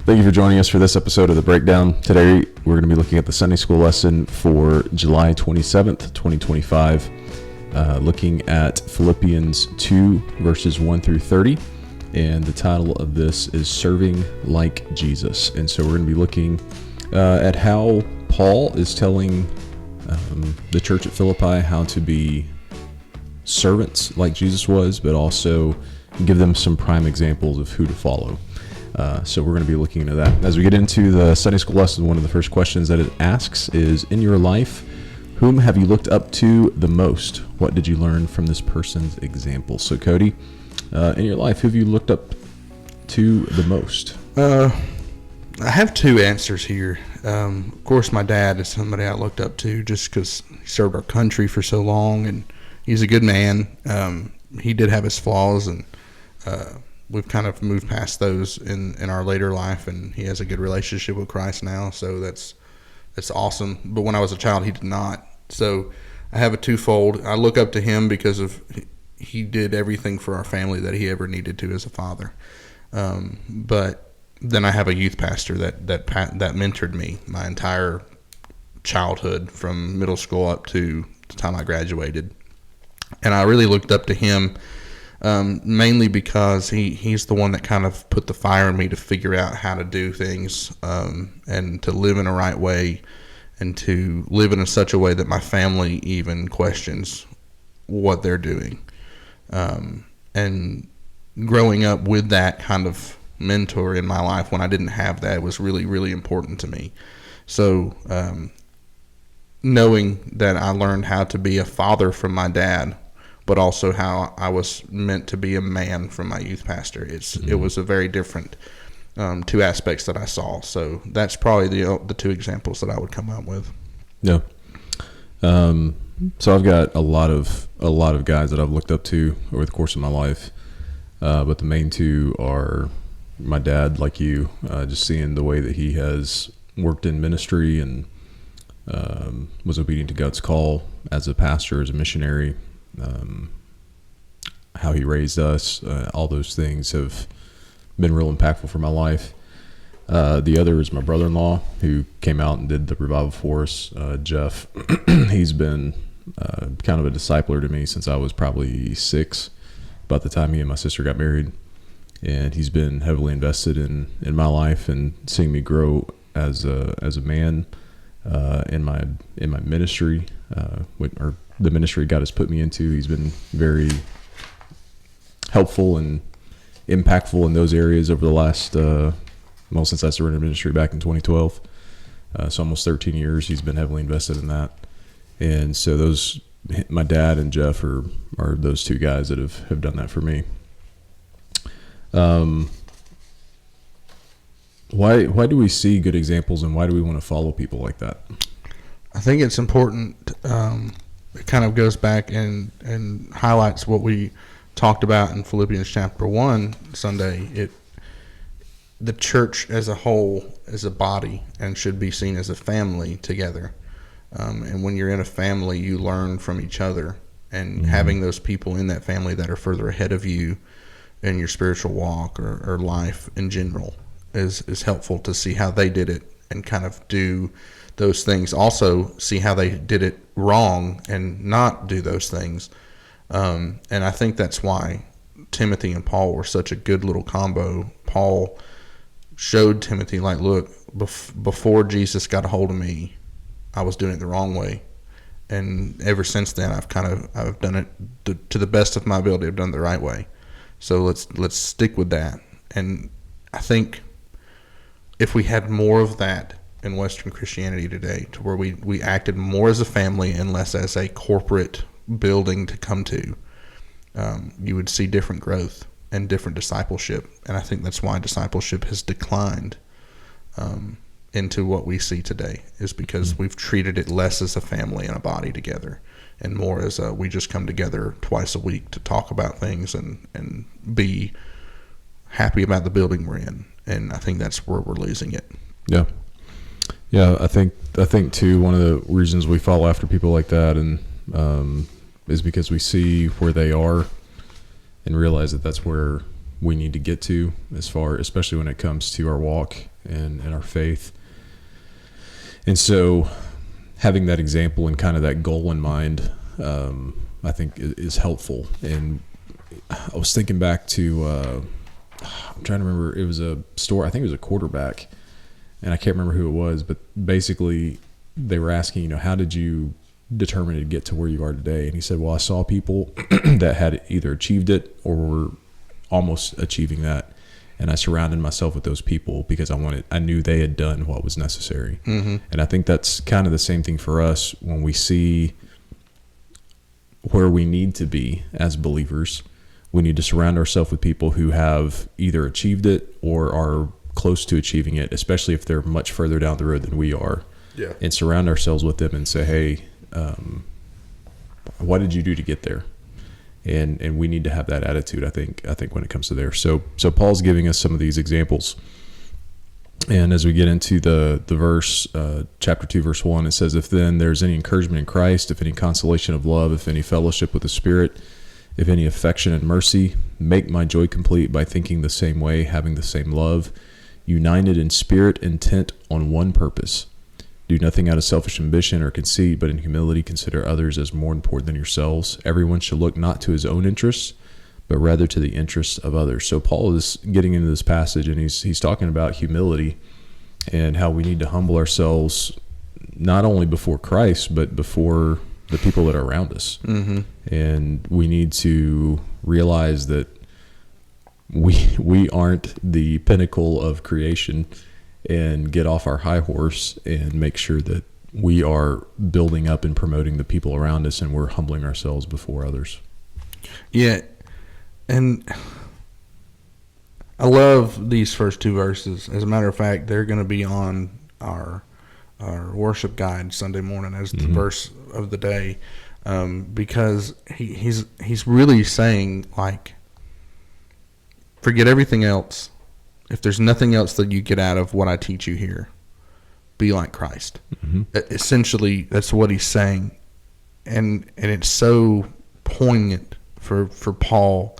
Thank you for joining us for this episode of The Breakdown. Today, we're going to be looking at the Sunday school lesson for July 27th, 2025, looking at Philippians 2, verses 1 through 30. And the title of this is Serving Like Jesus. And so we're going to be looking at how Paul is telling the church at Philippi how to be servants like Jesus was, but also give them some prime examples of who to follow. So we're going to be looking into that. As we get into the Sunday school lesson, one of the first questions that it asks is, in your life, whom have you looked up to the most? What did you learn from this person's example? So Cody, in your life, who have you looked up to the most? I have two answers here. Of course, my dad is somebody I looked up to just because he served our country for so long, and he's a good man. He did have his flaws, and we've kind of moved past those in our later life, and he has a good relationship with Christ now, so that's awesome. But when I was a child, he did not. So I have a twofold. I look up to him because of he did everything for our family that he ever needed to as a father. But then I have a youth pastor that mentored me my entire childhood from middle school up to the time I graduated. And I really looked up to him mainly because he's the one that kind of put the fire in me to figure out how to do things and to live in a right way and to live in such a way that my family even questions what they're doing. And growing up with that kind of mentor in my life when I didn't have that was really, really important to me. So knowing that I learned how to be a father from my dad, but also how I was meant to be a man from my youth pastor. It was a very different two aspects that I saw. So that's probably the two examples that I would come up with. Yeah. So I've got a lot of guys that I've looked up to over the course of my life, but the main two are my dad, like you, just seeing the way that he has worked in ministry and was obedient to God's call as a pastor, as a missionary. How he raised us, all those things have been real impactful for my life. The other is my brother-in-law, who came out and did the revival for us, Jeff. He's been kind of a discipler to me since I was probably 6, about the time he and my sister got married. And he's been heavily invested in my life and seeing me grow as a man in my ministry, or the ministry God has put me into. He's been very helpful and impactful in those areas over the last, since I surrendered ministry back in 2012. So almost 13 years, he's been heavily invested in that. And so my dad and Jeff are those two guys that have done that for me. Why do we see good examples, and why do we want to follow people like that? I think it's important. It kind of goes back and highlights what we talked about in Philippians chapter 1 Sunday. The church as a whole is a body and should be seen as a family together. And when you're in a family, you learn from each other. And having those people in that family that are further ahead of you in your spiritual walk or life in general is helpful to see how they did it and kind of do those things. Also see how they did it wrong and not do those things. And I think that's why Timothy and Paul were such a good little combo. Paul showed Timothy, like, look, before Jesus got a hold of me, I was doing it the wrong way. And ever since then, I've done it to the best of my ability. I've done it the right way. So let's stick with that. And I think if we had more of that in Western Christianity today, to where we acted more as a family and less as a corporate building to come to, you would see different growth and different discipleship. And I think that's why discipleship has declined into what we see today, is because we've treated it less as a family and a body together and more as we just come together twice a week to talk about things and be happy about the building we're in. And I think that's where we're losing it. Yeah. I think too, one of the reasons we follow after people like that and is because we see where they are and realize that that's where we need to get to, especially when it comes to our walk and our faith. And so having that example and kind of that goal in mind, I think is helpful. And I was thinking back to, I'm trying to remember, it was a story, I think it was a quarterback, and I can't remember who it was, but basically they were asking, you know, how did you determine to get to where you are today? And he said, well, I saw people that had either achieved it or were almost achieving that. And I surrounded myself with those people because I knew they had done what was necessary. Mm-hmm. And I think that's kind of the same thing for us when we see where we need to be as believers. We need to surround ourselves with people who have either achieved it or are close to achieving it, especially if they're much further down the road than we are. Yeah. And surround ourselves with them and say, hey, what did you do to get there? And we need to have that attitude, I think when it comes to there. So Paul's giving us some of these examples. And as we get into the verse, chapter 2, verse 1, it says, if then there's any encouragement in Christ, if any consolation of love, if any fellowship with the Spirit, if any affection and mercy, make my joy complete by thinking the same way, having the same love, united in spirit, intent on one purpose. Do nothing out of selfish ambition or conceit, but in humility consider others as more important than yourselves. Everyone should look not to his own interests, but rather to the interests of others. So Paul is getting into this passage, and he's talking about humility and how we need to humble ourselves not only before Christ, but before the people that are around us. Mm-hmm. And we need to realize that we aren't the pinnacle of creation, and get off our high horse and make sure that we are building up and promoting the people around us, and we're humbling ourselves before others. Yeah. And I love these first two verses. As a matter of fact, they're going to be on our worship guide Sunday morning as the verse of the day, because he's really saying, like, forget everything else. If there's nothing else that you get out of what I teach you here, be like Christ. Mm-hmm. Essentially, that's what he's saying. And it's so poignant for Paul,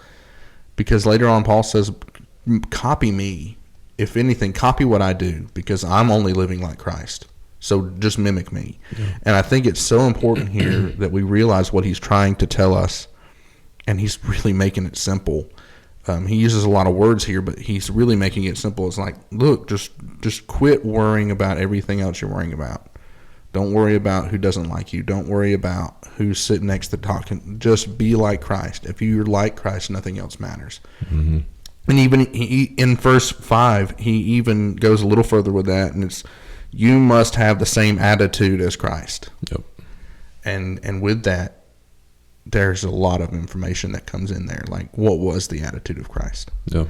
because later on Paul says, copy me. If anything, copy what I do, because I'm only living like Christ. So just mimic me. Yeah. And I think it's so important here that we realize what he's trying to tell us, and he's really making it simple. He uses a lot of words here, but he's really making it simple. It's like, look, just quit worrying about everything else you're worrying about. Don't worry about who doesn't like you. Don't worry about who's sitting next to talking. Just be like Christ. If you're like Christ, nothing else matters. Mm-hmm. And even in verse 5, he even goes a little further with that, and it's, you must have the same attitude as Christ. Yep. And with that, there's a lot of information that comes in there. Like, what was the attitude of Christ? Yeah.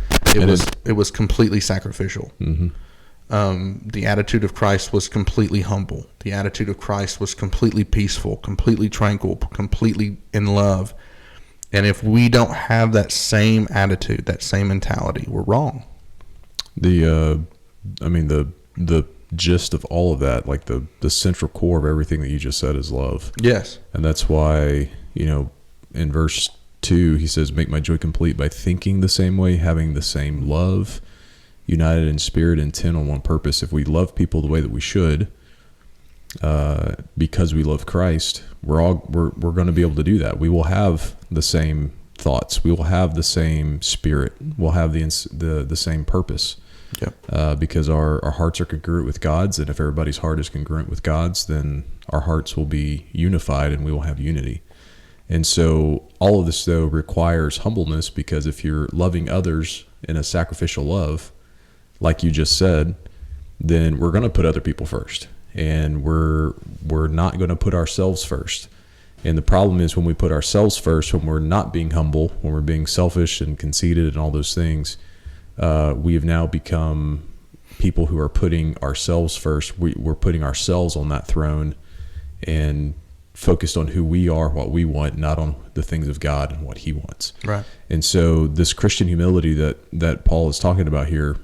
It was completely sacrificial. Mm-hmm. The attitude of Christ was completely humble. The attitude of Christ was completely peaceful, completely tranquil, completely in love. And if we don't have that same attitude, that same mentality, we're wrong. The gist of all of that, like the central core of everything that you just said, is love. Yes. And that's why, in verse 2, he says, make my joy complete by thinking the same way, having the same love, united in spirit, intent on one purpose. If we love people the way that we should, because we love Christ, we're going to be able to do that. We will have the same thoughts. We will have the same spirit. We'll have the same purpose. Yep. Because our hearts are congruent with God's, and if everybody's heart is congruent with God's, then our hearts will be unified and we will have unity. And so all of this, though, requires humbleness, because if you're loving others in a sacrificial love, like you just said, then we're going to put other people first, and we're not going to put ourselves first. And the problem is when we put ourselves first, when we're not being humble, when we're being selfish and conceited and all those things, we have now become people who are putting ourselves first. We're putting ourselves on that throne and focused on who we are, what we want, not on the things of God and what he wants. Right. And so this Christian humility that Paul is talking about here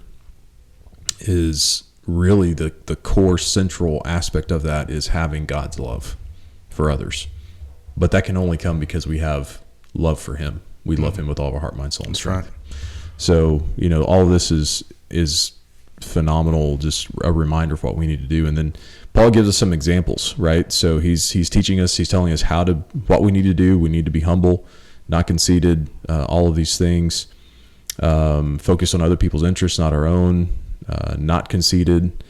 is really the core central aspect of that, is having God's love for others. But that can only come because we have love for him. We love him with all of our heart, mind, soul, and strength. Right. So, all of this is phenomenal, just a reminder of what we need to do. And then Paul gives us some examples, right? So he's teaching us, he's telling us what we need to do. We need to be humble, not conceited, all of these things. Focus on other people's interests, not our own, not conceited.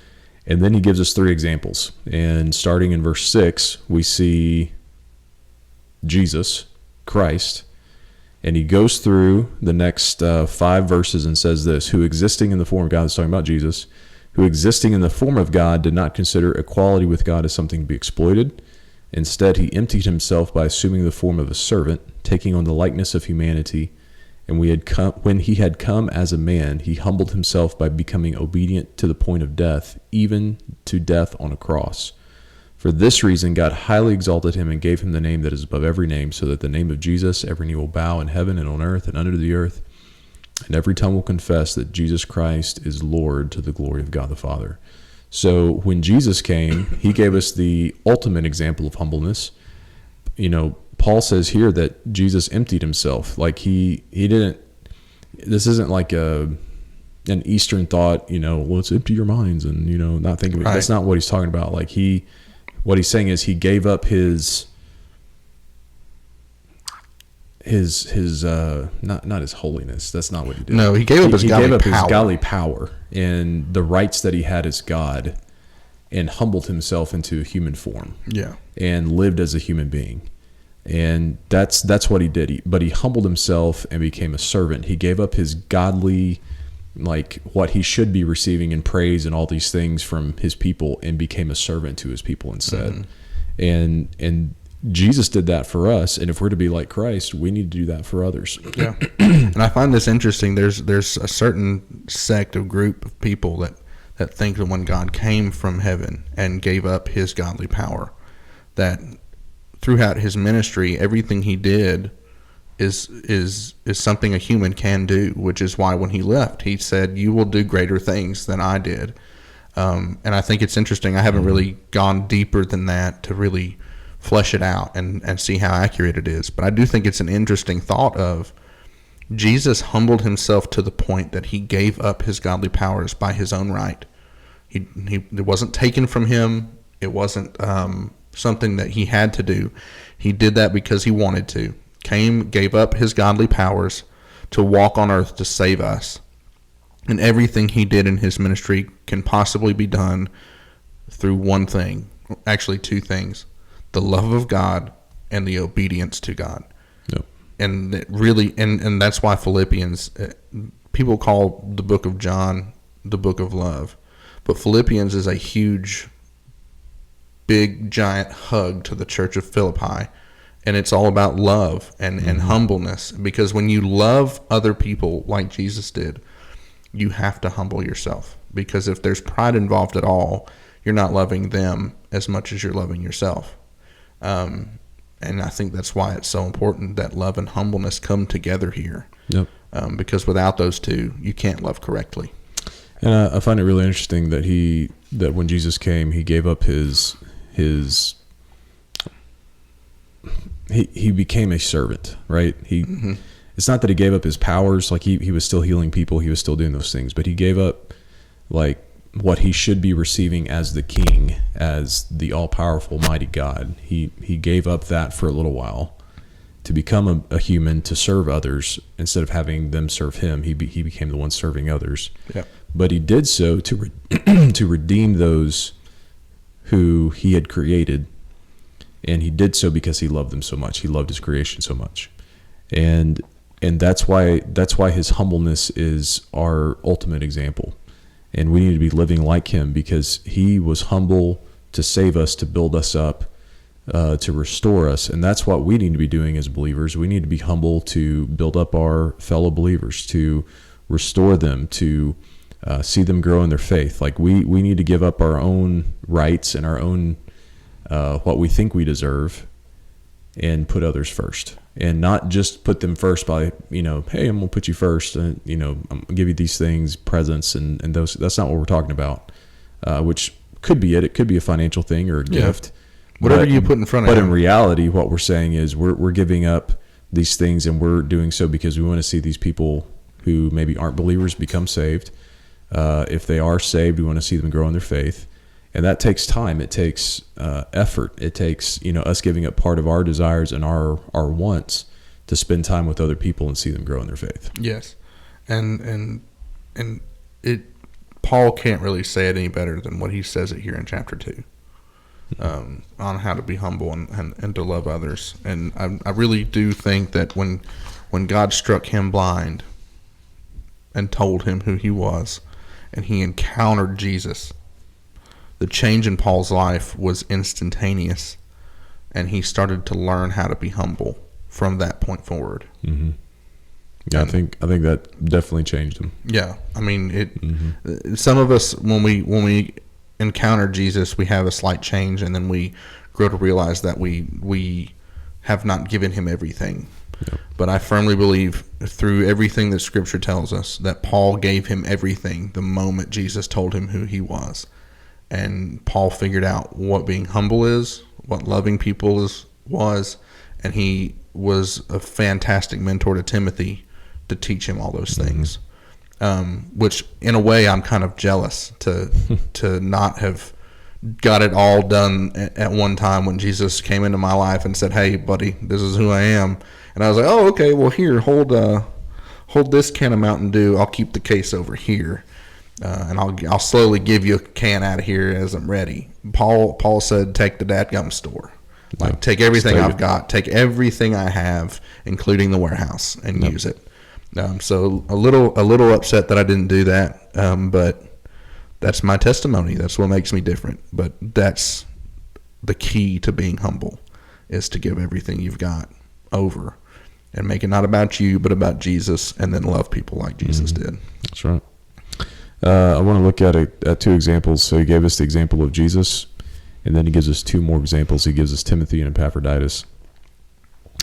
And then he gives us 3 examples. And starting in verse 6, we see Jesus, Christ, and he goes through the next 5 verses and says this: who existing in the form of God, is talking about Jesus, who existing in the form of God did not consider equality with God as something to be exploited. Instead, he emptied himself by assuming the form of a servant, taking on the likeness of humanity. And when he had come as a man, he humbled himself by becoming obedient to the point of death, even to death on a cross. For this reason, God highly exalted him and gave him the name that is above every name, so that the name of Jesus, every knee will bow in heaven and on earth and under the earth, and every tongue will confess that Jesus Christ is Lord, to the glory of God the Father. So when Jesus came, he gave us the ultimate example of humbleness. Paul says here that Jesus emptied himself. Like he didn't, this isn't like an Eastern thought, let's empty your minds and, not think of it. Right. That's not what he's talking about. Like what he's saying is he gave up his not his holiness. That's not what he did. No, he gave up his godly power and the rights that he had as God, and humbled himself into a human form. Yeah. And lived as a human being. And that's what he did. But he humbled himself and became a servant. He gave up his godly, like what he should be receiving in praise and all these things from his people, and became a servant to his people instead. Mm-hmm. And Jesus did that for us. And if we're to be like Christ, we need to do that for others. Yeah. And I find this interesting. There's a certain sect of group of people that think that when God came from heaven and gave up his godly power, that throughout his ministry, everything he did is something a human can do, which is why when he left, he said, "You will do greater things than I did." And I think it's interesting. I haven't really gone deeper than that to really flesh it out and see how accurate it is. But I do think it's an interesting thought of Jesus humbled himself to the point that he gave up his godly powers by his own right. It wasn't taken from him. It wasn't something that he had to do. He did that because he wanted to. Gave up his godly powers to walk on earth to save us. And everything he did in his ministry can possibly be done through one thing, actually 2 things: the love of God and the obedience to God. Yep. And it really, and that's why Philippians, people call the book of John the book of love, but Philippians is a huge, big, giant hug to the church of Philippi. And it's all about love and humbleness, because when you love other people like Jesus did, you have to humble yourself, because if there's pride involved at all, you're not loving them as much as you're loving yourself. And I think that's why it's so important that love and humbleness come together here. Yep. Because without those 2, you can't love correctly. And I find it really interesting that when Jesus came, he gave up he became a servant, right? It's not that he gave up his powers, like he was still healing people, he was still doing those things, but he gave up like what he should be receiving as the king, as the all-powerful mighty God. He gave up that for a little while to become a human, to serve others instead of having them serve him. He became the one serving others. Yeah. But he did so to to redeem those who he had created. And he did so because he loved them so much. He loved his creation so much. And that's why his humbleness is our ultimate example. And we need to be living like him, because he was humble to save us, to build us up, to restore us. And that's what we need to be doing as believers. We need to be humble to build up our fellow believers, to restore them, to see them grow in their faith. Like we need to give up our own rights and our own what we think we deserve, and put others first, and not just put them first by, hey, I'm gonna put you first, and I'm gonna give you these things, presents, and those. That's not what we're talking about. Which could be it. It could be a financial thing or a gift, whatever you put in front of But him. in reality, what we're saying is we're giving up these things, and we're doing so because we want to see these people who maybe aren't believers become saved. If they are saved, we want to see them grow in their faith. And that takes time. It takes effort. It takes, us giving up part of our desires and our wants to spend time with other people and see them grow in their faith. Yes. And Paul can't really say it any better than what he says it here in chapter 2. On how to be humble and to love others. And I really do think that when God struck him blind and told him who he was, and he encountered Jesus, the change in Paul's life was instantaneous, and he started to learn how to be humble from that point forward. Mm-hmm. Yeah, I think that definitely changed him. Yeah, I mean, some of us, when we encounter Jesus, we have a slight change, and then we grow to realize that we have not given him everything. Yep. But I firmly believe through everything that Scripture tells us that Paul gave him everything the moment Jesus told him who he was. And Paul figured out what being humble is, what loving people was, and he was a fantastic mentor to Timothy to teach him all those things. Which in a way I'm kind of jealous to not have got it all done at one time when Jesus came into my life and said, "Hey, buddy, this is who I am." And I was like, "Oh, okay. Well, here, hold this can of Mountain Dew. I'll keep the case over here, and I'll slowly give you a can out of here as I'm ready." Paul said, "Take the dadgum store. Like, take everything I've got. Take everything I have, including the warehouse, and use it." So a little upset that I didn't do that, but that's my testimony. That's what makes me different. But that's the key to being humble, is to give everything you've got over and make it not about you, but about Jesus, and then love people like Jesus did. That's right. I want to look at two examples. So he gave us the example of Jesus, and then he gives us two more examples. He gives us Timothy and Epaphroditus,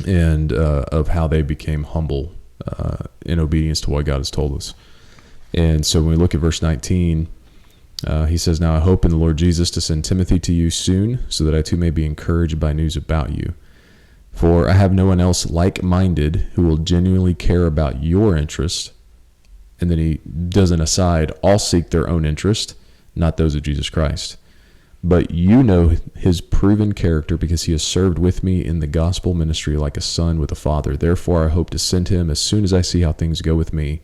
and of how they became humble in obedience to what God has told us. And so when we look at verse 19, he says, "Now I hope in the Lord Jesus to send Timothy to you soon, so that I too may be encouraged by news about you. For I have no one else like-minded who will genuinely care about your interest." And then he does an aside, "All seek their own interest, not those of Jesus Christ. But you know his proven character, because he has served with me in the gospel ministry like a son with a father. Therefore I hope to send him as soon as I see how things go with me.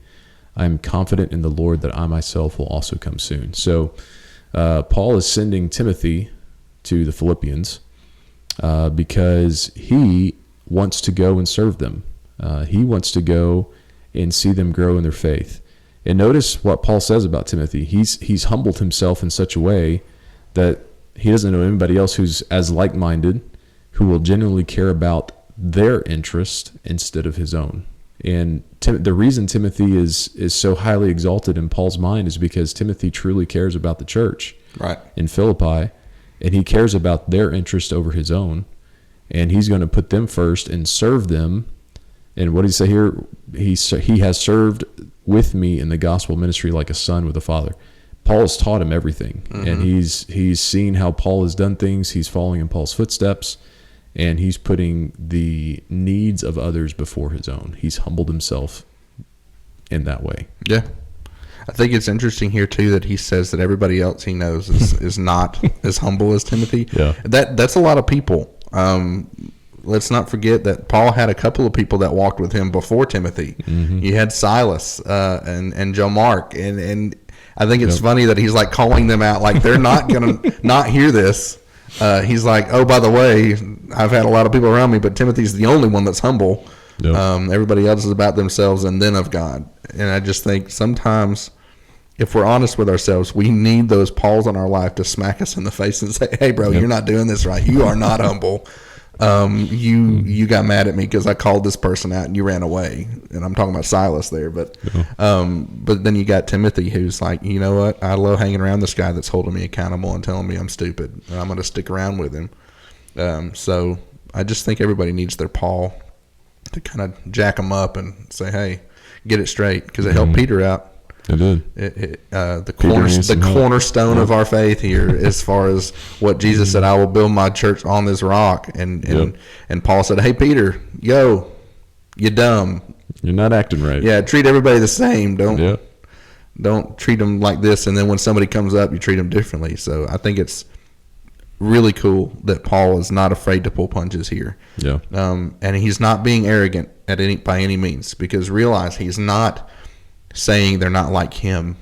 I am confident in the Lord that I myself will also come soon." So Paul is sending Timothy to the Philippians because he wants to go and serve them. He wants to go and see them grow in their faith. And notice what Paul says about Timothy. He's humbled himself in such a way that he doesn't know anybody else who's as like-minded, who will genuinely care about their interest instead of his own. And the reason Timothy is so highly exalted in Paul's mind is because Timothy truly cares about the church in Philippi, and he cares about their interest over his own, and he's going to put them first and serve them. And what did he say here? He has served with me in the gospel ministry like a son with a father. Paul has taught him everything, and he's seen how Paul has done things. He's following in Paul's footsteps, and he's putting the needs of others before his own. He's humbled himself in that way. Yeah. I think it's interesting here, too, that he says that everybody else he knows is not as humble as Timothy. Yeah. That's a lot of people. Let's not forget that Paul had a couple of people that walked with him before Timothy. He had Silas and Joe Mark, and I think it's funny that he's like calling them out like they're not going to not hear this. He's like, "Oh, by the way, I've had a lot of people around me, but Timothy's the only one that's humble. Everybody else is about themselves and then of God." And I just think sometimes, if we're honest with ourselves, we need those Pauls in our life to smack us in the face and say, "Hey, bro, you're not doing this right. You are not humble. You got mad at me because I called this person out and you ran away." And I'm talking about Silas there, but then you got Timothy, who's like, "You know what? I love hanging around this guy that's holding me accountable and telling me I'm stupid, and I'm going to stick around with him." So I just think everybody needs their Paul to kind of jack them up and say, "Hey, get it straight," because it helped Peter out. It did. The cornerstone of our faith here, as far as what Jesus said, "I will build my church on this rock," and Paul said, "Hey, Peter, you dumb. You're not acting right. Yeah, treat everybody the same. Don't treat them like this, and then when somebody comes up, you treat them differently. So I think it's really cool that Paul is not afraid to pull punches here. Yeah. And he's not being arrogant by any means, because realize he's not saying they're not like him.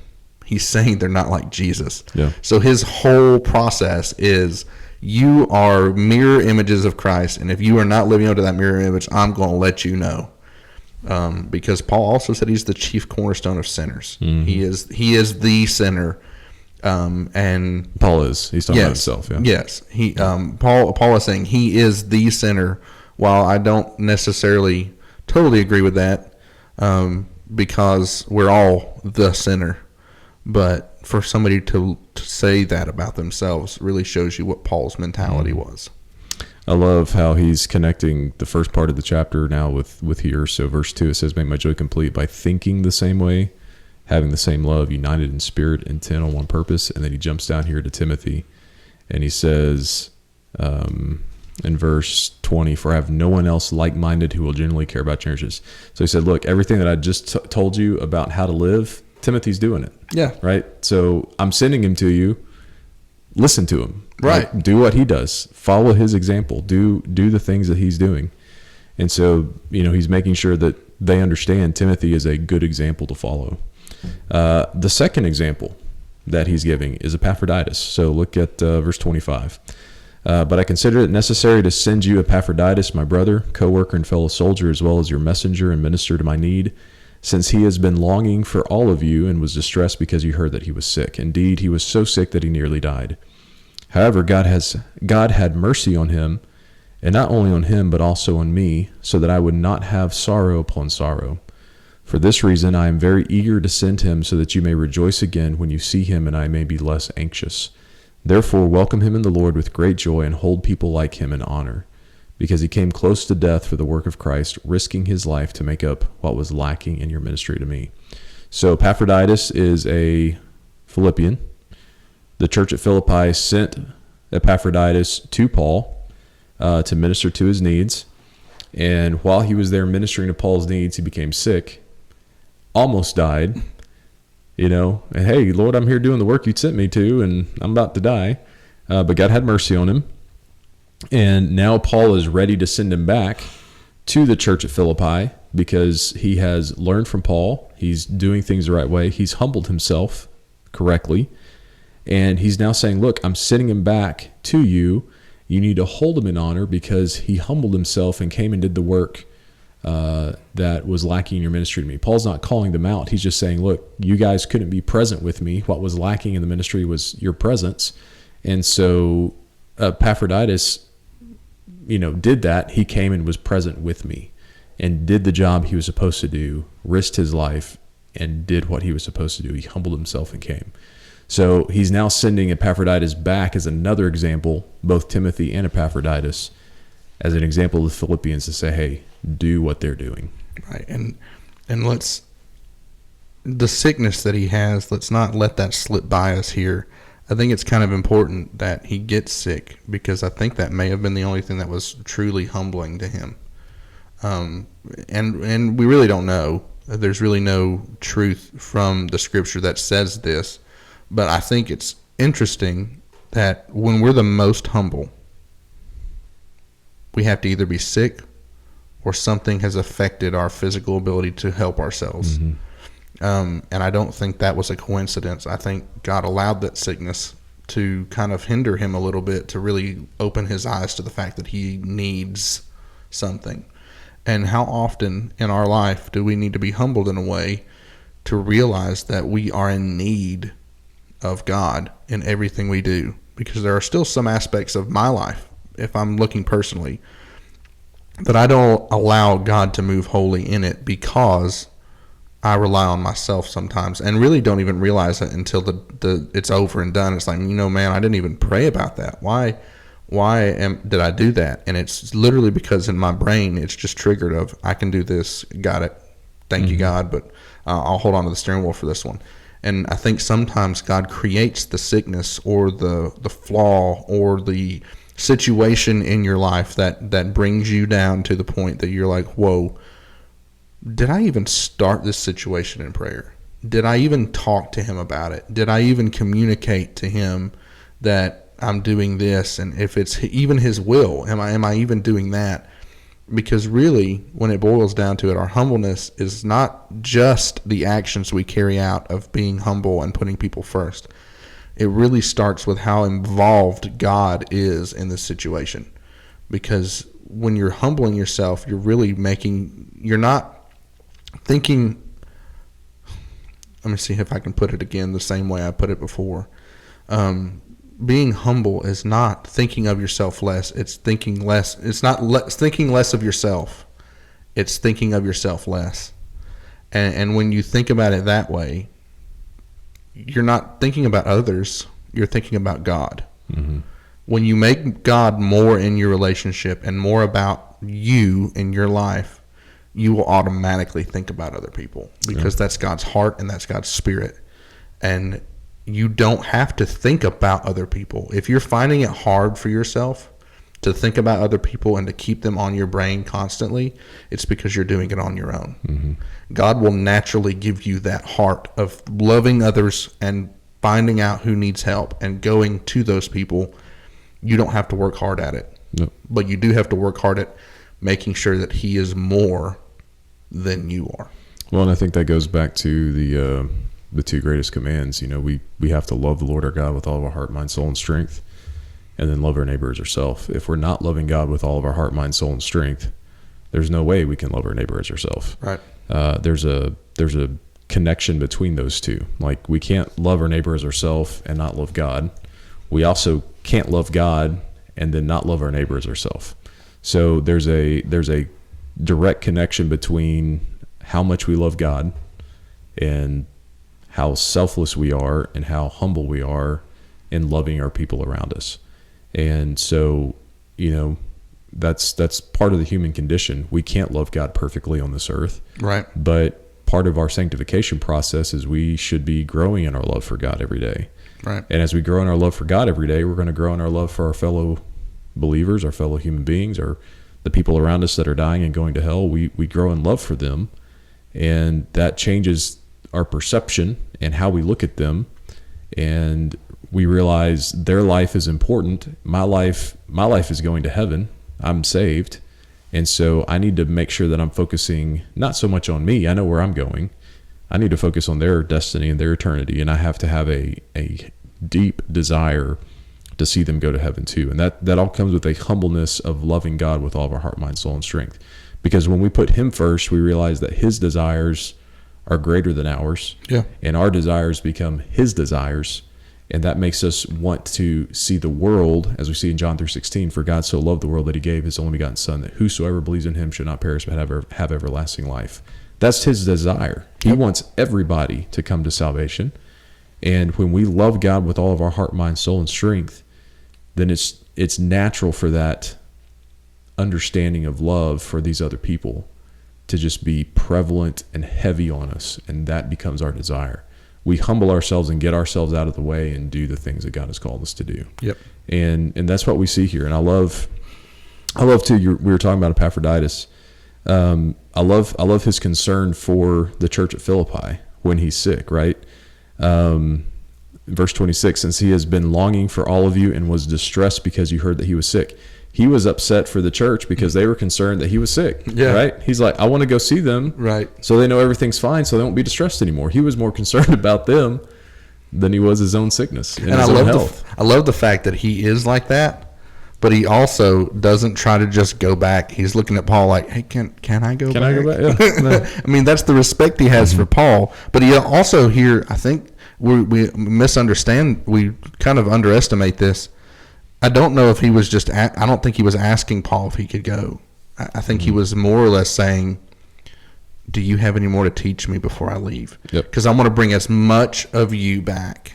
He's saying they're not like Jesus. Yeah. So his whole process is, you are mirror images of Christ, and if you are not living up to that mirror image, I'm going to let you know. Because Paul also said he's the chief cornerstone of sinners. Mm-hmm. He is the sinner. And Paul is. He's talking about himself. Yeah. Yes. Paul is saying he is the sinner. While I don't necessarily totally agree with that, because we're all the sinner. But for somebody to say that about themselves really shows you what Paul's mentality was. I love how he's connecting the first part of the chapter now with here. So verse 2, it says, make my joy complete by thinking the same way, having the same love, united in spirit, intent on one purpose. And then he jumps down here to Timothy, and he says in verse 20, for I have no one else like-minded who will genuinely care about your interests. So he said, look, everything that I just told you about how to live, Timothy's doing it. Yeah. Right? So I'm sending him to you. Listen to him. Right. Like, do what he does. Follow his example. Do the things that he's doing. And so, he's making sure that they understand Timothy is a good example to follow. The second example that he's giving is Epaphroditus. So look at verse 25. But I consider it necessary to send you Epaphroditus, my brother, co-worker and fellow soldier, as well as your messenger and minister to my need, since he has been longing for all of you and was distressed because you heard that he was sick. Indeed, he was so sick that he nearly died. However, God had mercy on him, and not only on him, but also on me, so that I would not have sorrow upon sorrow. For this reason, I am very eager to send him, so that you may rejoice again when you see him, and I may be less anxious. Therefore, welcome him in the Lord with great joy, and hold people like him in honor, because he came close to death for the work of Christ, risking his life to make up what was lacking in your ministry to me. So Epaphroditus is a Philippian. The church at Philippi sent Epaphroditus to Paul to minister to his needs. And while he was there ministering to Paul's needs, he became sick, almost died, and hey, Lord, I'm here doing the work you sent me to, and I'm about to die. But God had mercy on him. And now Paul is ready to send him back to the church at Philippi because he has learned from Paul. He's doing things the right way. He's humbled himself correctly. And he's now saying, look, I'm sending him back to you. You need to hold him in honor because he humbled himself and came and did the work that was lacking in your ministry to me. Paul's not calling them out. He's just saying, look, you guys couldn't be present with me. What was lacking in the ministry was your presence. And so Epaphroditus, did that. He came and was present with me and did the job he was supposed to do, risked his life, and did what he was supposed to do. He humbled himself and came. So he's now sending Epaphroditus back as another example, both Timothy and Epaphroditus, as an example of the Philippians to say, hey, do what they're doing. Right. And the sickness that he has, let's not let that slip by us here. I think it's kind of important that he gets sick because I think that may have been the only thing that was truly humbling to him. And we really don't know. There's really no truth from the scripture that says this. But I think it's interesting that when we're the most humble, we have to either be sick or something has affected our physical ability to help ourselves. Mm-hmm. And I don't think that was a coincidence. I think God allowed that sickness to kind of hinder him a little bit to really open his eyes to the fact that he needs something. And how often in our life do we need to be humbled in a way to realize that we are in need of God in everything we do? Because there are still some aspects of my life, if I'm looking personally, that I don't allow God to move wholly in it because I rely on myself sometimes and really don't even realize it until the it's over and done. It's like, man, I didn't even pray about that. Why did I do that? And it's literally because in my brain it's just triggered of, I can do this, got it, thank you God, but I'll hold on to the steering wheel for this one. And I think sometimes God creates the sickness or the flaw or the situation in your life that brings you down to the point that you're like, whoa, did I even start this situation in prayer? did I even talk to him about it? Did I even communicate to him that I'm doing this? And if it's even his will, am I even doing that? Because really, when it boils down to it, our humbleness is not just the actions we carry out of being humble and putting people first. It really starts with how involved God is in this situation. Because when you're humbling yourself, you're not thinking, let me see if I can put it again the same way I put it before. Being humble is not thinking of yourself less. It's thinking less. It's not thinking less of yourself. It's thinking of yourself less. And when you think about it that way, you're not thinking about others. You're thinking about God. Mm-hmm. When you make God more in your relationship and more about you in your life, you will automatically think about other people, because that's God's heart and that's God's spirit. And you don't have to think about other people. If you're finding it hard for yourself to think about other people and to keep them on your brain constantly, it's because you're doing it on your own. Mm-hmm. God will naturally give you that heart of loving others and finding out who needs help and going to those people. You don't have to work hard at it. Nope. But you do have to work hard at making sure that he is more than you are. Well, and I think that goes back to the two greatest commands. You know, we have to love the Lord our God with all of our heart, mind, soul, and strength, and then love our neighbor as ourselves. If we're not loving God with all of our heart, mind, soul, and strength, there's no way we can love our neighbor as ourselves. Right. There's a connection between those two. Like, we can't love our neighbor as ourselves and not love God. We also can't love God and then not love our neighbor as ourselves. So there's a direct connection between how much we love God and how selfless we are and how humble we are in loving our people around us. And so, you know, that's part of the human condition. We can't love God perfectly on this earth. Right. But part of our sanctification process is we should be growing in our love for God every day. Right. And as we grow in our love for God every day, we're going to grow in our love for our fellow believers, our fellow human beings, or the people around us that are dying and going to hell. We grow in love for them, and that changes our perception and how we look at them. And we realize their life is important. My life is going to heaven. I'm saved. And so I need to make sure that I'm focusing not so much on me. I know where I'm going. I need to focus on their destiny and their eternity. And I have to have a deep desire to see them go to heaven too. And that all comes with a humbleness of loving God with all of our heart, mind, soul, and strength. Because when we put him first, we realize that his desires are greater than ours. Yeah. And our desires become his desires. And that makes us want to see the world, as we see in John 3:16, for God so loved the world that he gave his only begotten son, that whosoever believes in him should not perish but have everlasting life. That's his desire. He wants everybody to come to salvation. And when we love God with all of our heart, mind, soul, and strength, then it's natural for that understanding of love for these other people to just be prevalent and heavy on us. And that becomes our desire. We humble ourselves and get ourselves out of the way and do the things that God has called us to do. Yep. And that's what we see here. And I love too, we were talking about Epaphroditus. I love his concern for the church at Philippi when he's sick, right? Verse 26, since he has been longing for all of you and was distressed because you heard that he was sick. He was upset for the church because they were concerned that he was sick, right? He's like, I want to go see them, right? So they know everything's fine, so they won't be distressed anymore. He was more concerned about them than he was his own sickness and his own health. I love the fact that he is like that, but he also doesn't try to just go back. He's looking at Paul like, hey, can I go back? Can I go back? Yeah. I mean, that's the respect he has for Paul. But he also here, I think we misunderstand, we kind of underestimate this. I don't know if he was just, I don't think he was asking Paul if he could go. I think he was more or less saying, do you have any more to teach me before I leave? Because I want to bring as much of you back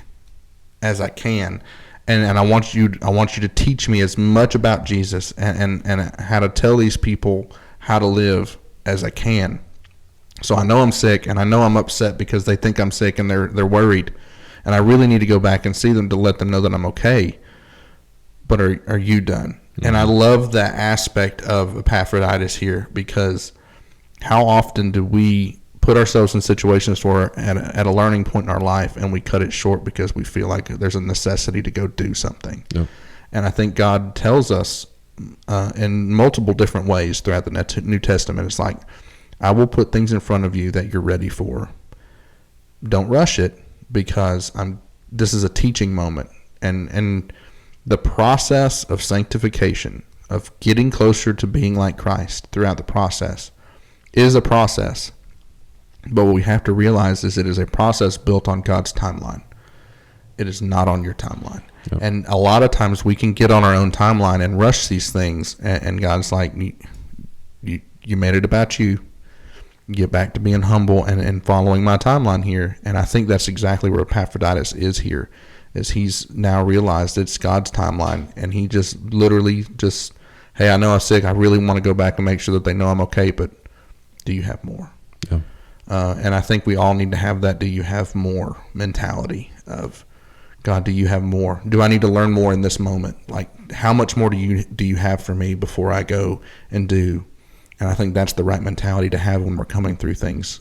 as I can. And I want you to teach me as much about Jesus and how to tell these people how to live as I can. So I know I'm sick and I know I'm upset because they think I'm sick and they're worried. And I really need to go back and see them to let them know that I'm okay. But are you done? Mm-hmm. And I love that aspect of Epaphroditus here, because how often do we put put ourselves in situations where at a learning point in our life, and we cut it short because we feel like there's a necessity to go do something. Yep. And I think God tells us in multiple different ways throughout the New Testament. It's like, I will put things in front of you that you're ready for. Don't rush it, because this is a teaching moment. And the process of sanctification, of getting closer to being like Christ throughout the process, is a process. But what we have to realize is it is a process built on God's timeline. It is not on your timeline. Yep. And a lot of times we can get on our own timeline and rush these things, and God's like, you made it about you. Get back to being humble and following my timeline here. And I think that's exactly where Epaphroditus is here, is he's now realized it's God's timeline, and he just literally just, hey, I know I'm sick. I really want to go back and make sure that they know I'm okay, but do you have more? Yeah. And I think we all need to have that do you have more mentality of, God, do you have more? Do I need to learn more in this moment? Like, how much more do you have for me before I go and do? And I think that's the right mentality to have when we're coming through things,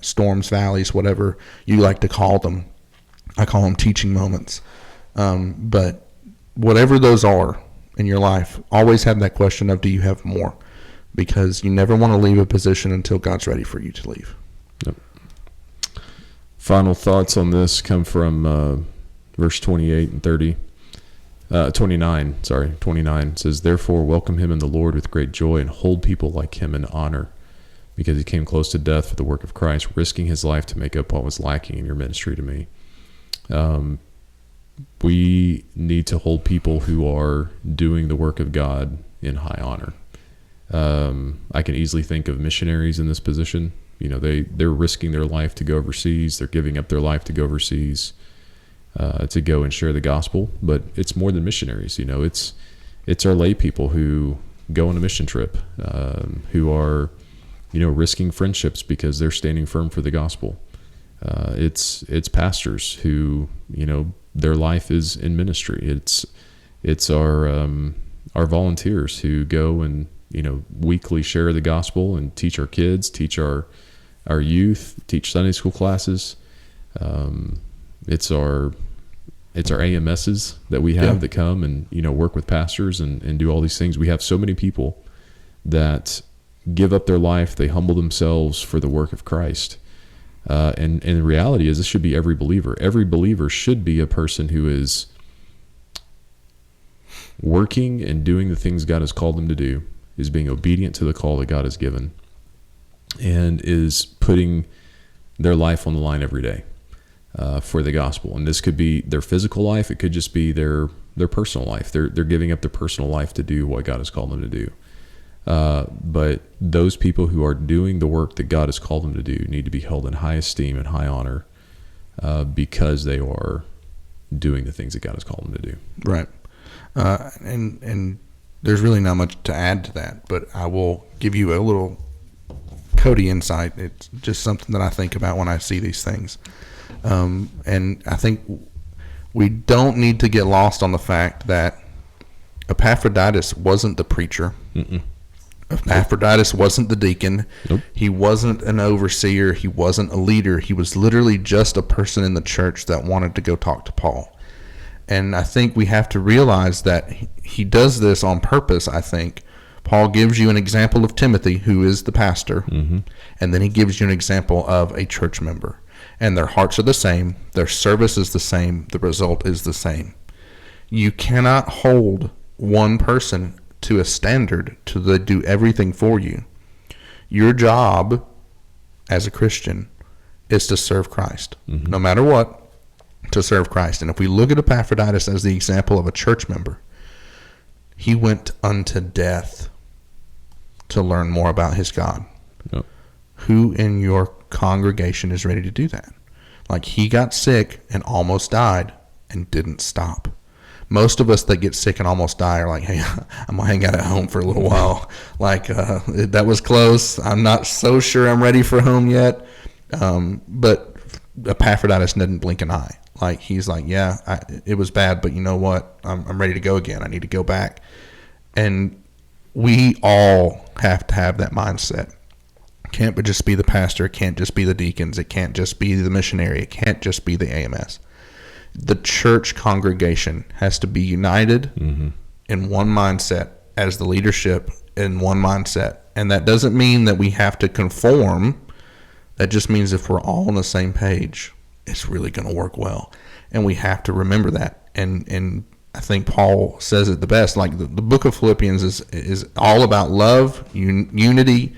storms, valleys, whatever you like to call them. I call them teaching moments. But whatever those are in your life, always have that question of, do you have more? Because you never want to leave a position until God's ready for you to leave. Yep. Final thoughts on this come from verse 28 and 30. 29 says, therefore welcome him in the Lord with great joy, and hold people like him in honor, because he came close to death for the work of Christ, risking his life to make up what was lacking in your ministry to me. We need to hold people who are doing the work of God in high honor. I can easily think of missionaries in this position. They're risking their life to go overseas. They're giving up their life to go overseas, to go and share the gospel. But it's more than missionaries. It's our lay people who go on a mission trip, who are, risking friendships because they're standing firm for the gospel. It's pastors who, their life is in ministry. It's our volunteers who go and, weekly share the gospel and teach our kids, teach our youth, teach Sunday school classes. It's our AMSs that we have that come and, work with pastors and do all these things. We have so many people that give up their life. They humble themselves for the work of Christ. And the reality is, this should be every believer. Every believer should be a person who is working and doing the things God has called them to do, is being obedient to the call that God has given, and is putting their life on the line every day for the gospel. And this could be their physical life. It could just be their personal life. They're giving up their personal life to do what God has called them to do. But those people who are doing the work that God has called them to do need to be held in high esteem and high honor, because they are doing the things that God has called them to do. Right. And there's really not much to add to that, but I will give you a little Cody insight. It's just something that I think about when I see these things. And I think we don't need to get lost on the fact that Epaphroditus wasn't the preacher. Mm-mm. Epaphroditus wasn't the deacon. Nope. He wasn't an overseer. He wasn't a leader. He was literally just a person in the church that wanted to go talk to Paul. And I think we have to realize that he does this on purpose. I think Paul gives you an example of Timothy, who is the pastor, and then he gives you an example of a church member. And their hearts are the same. Their service is the same. The result is the same. You cannot hold one person to a standard to do everything for you. Your job as a Christian is to serve Christ, no matter what, to serve Christ. And if we look at Epaphroditus as the example of a church member, he went unto death to learn more about his God. Yep. Who in your congregation is ready to do that? Like, he got sick and almost died and didn't stop. Most of us that get sick and almost die are like, hey, I'm going to hang out at home for a little while. Like, that was close. I'm not so sure I'm ready for home yet. But Epaphroditus didn't blink an eye. Like, he's like, yeah, it was bad, but you know what? I'm ready to go again. I need to go back. And we all have to have that mindset. can't but just be the pastor. It can't just be the deacons. It can't just be the missionary. It can't just be the AMS. The church congregation has to be united in one mindset, as the leadership in one mindset. And that doesn't mean that we have to conform. That just means if we're all on the same page, it's really going to work well. And we have to remember that. And I think Paul says it the best. Like the book of Philippians is all about love, unity,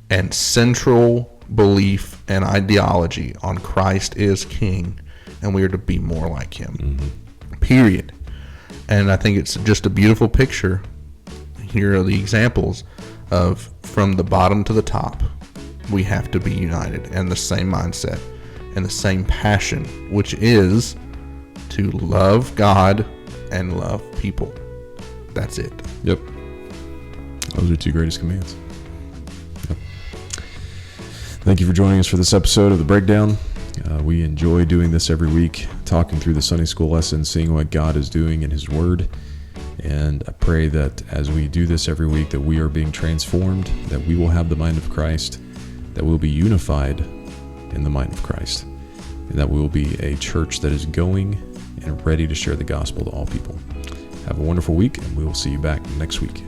and central belief and ideology on Christ is King, and we are to be more like him. Period. And I think it's just a beautiful picture. Here are the examples of from the bottom to the top. We have to be united and the same mindset and the same passion, which is to love God and love people. That's it. Yep. Those are two greatest commands. Yep. Thank you for joining us for this episode of The Breakdown. We enjoy doing this every week, talking through the Sunday school lessons, seeing what God is doing in his word. And I pray that as we do this every week, that we are being transformed, that we will have the mind of Christ, that we'll be unified in the mind of Christ, and that we will be a church that is going and ready to share the gospel to all people. Have a wonderful week, and we will see you back next week.